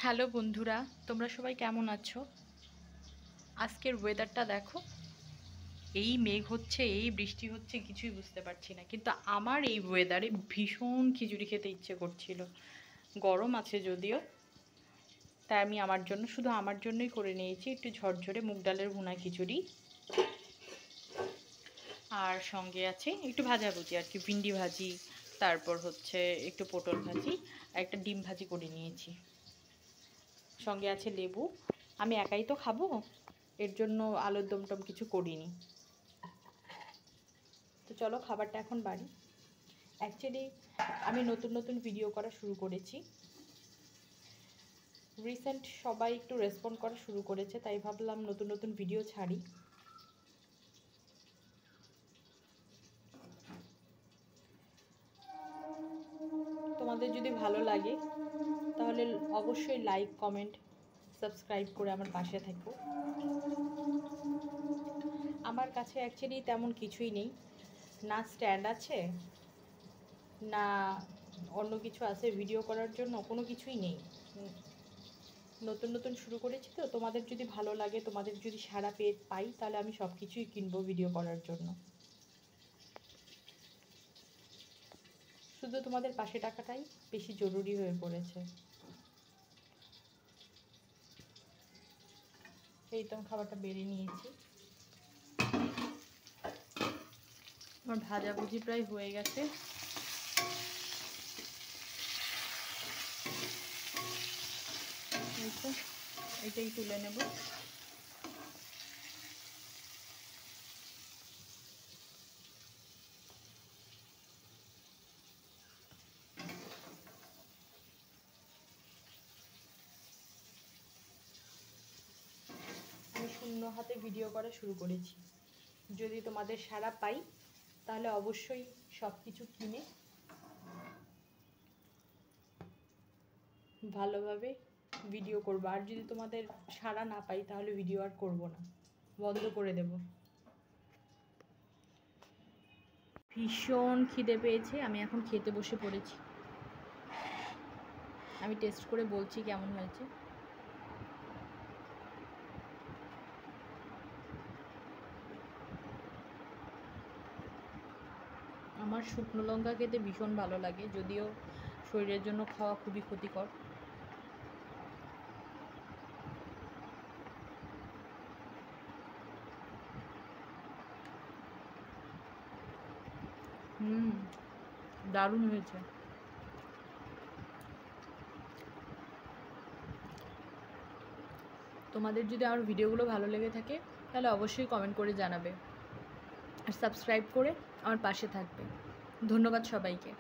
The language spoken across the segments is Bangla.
হ্যালো বন্ধুরা, তোমরা সবাই কেমন আছো? আজকের ওয়েদারটা দেখো, এই মেঘ হচ্ছে, এই বৃষ্টি হচ্ছে, কিছুই বুঝতে পারছি না। কিন্তু আমার এই ওয়েদারে ভীষণ খিচুড়ি খেতে ইচ্ছে করছিল। গরম আছে যদিও, তাই আমি আমার জন্য, শুধু আমার জন্যই করে নিয়েছি একটু ঝরঝরে মুগ ডালের ভুনা খিচুড়ি। আর সঙ্গে আছে একটু ভাজাভুজি আর কি, ভিন্ডি ভাজি, তারপর হচ্ছে একটু পটল ভাজি আর একটা ডিম ভাজি করে নিয়েছি। সঙ্গে আছে লেবু। আমি একাই তো খাবো, এর জন্য আলুর দম টম কিছু করিনি। তো চলো খাবারটা এখন বাড়ি। অ্যাকচুয়ালি আমি নতুন নতুন ভিডিও করা শুরু করেছি, রিসেন্ট সবাই একটু রেসপন্ড করা শুরু করেছে, তাই ভাবলাম নতুন নতুন ভিডিও ছাড়ি। তোমাদের যদি ভালো লাগে তাহলে অবশ্যই লাইক, কমেন্ট, সাবস্ক্রাইব করে আমার পাশে থেকো। আমার কাছে অ্যাকচুয়ালি তেমন কিছুই নেই, না স্ট্যান্ড আছে, না অন্য কিছু আছে ভিডিও করার জন্য, কোনো কিছুই নেই। নতুন নতুন শুরু করেছি তো, তোমাদের যদি ভালো লাগে, তোমাদের যদি সাড়া পাই, তাহলে আমি সব কিছুই কিনবো ভিডিও করার জন্য। শুধু তোমাদের পাশে টাকাটাই বেশি জরুরি হয়ে পড়েছে। এই তো খাবারটা বেড়ে নিয়েছি, আমার ভাজাভুজি প্রায় হয়ে গেছে। এটাই তুলে নেব। আমি শূন্য হাতে ভিডিও করা শুরু করেছি, যদি তোমাদের সাড়া পাই তাহলে অবশ্যই সব কিছু কিনে ভালোভাবে ভিডিও করবো। আর যদি তোমাদের সাড়া না পাই তাহলে ভিডিও আর করবো না, বন্ধ করে দেব। ভীষণ খিদে পেয়েছে, আমি এখন খেতে বসে পড়েছি। আমি টেস্ট করে বলছি কেমন হয়েছে। আমার শুকনো লঙ্কা খেতে ভীষণ ভালো লাগে, যদিও শরীরের জন্য খাওয়া খুবই ক্ষতিকর। দারুণ হয়েছে। তোমাদের যদি আমার ভিডিওগুলো ভালো লেগে থাকে তাহলে অবশ্যই কমেন্ট করে জানাবে, আর সাবস্ক্রাইব করে আমার পাশে থাকবে। ধন্যবাদ সবাইকে।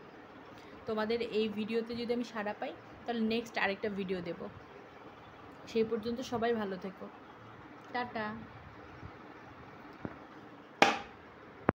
তোমাদের এই ভিডিওতে যদি আমি সাড়া পাই তাহলে নেক্সট আরেকটা ভিডিও দেব। সেই পর্যন্ত সবাই ভালো থেকো। টাটা।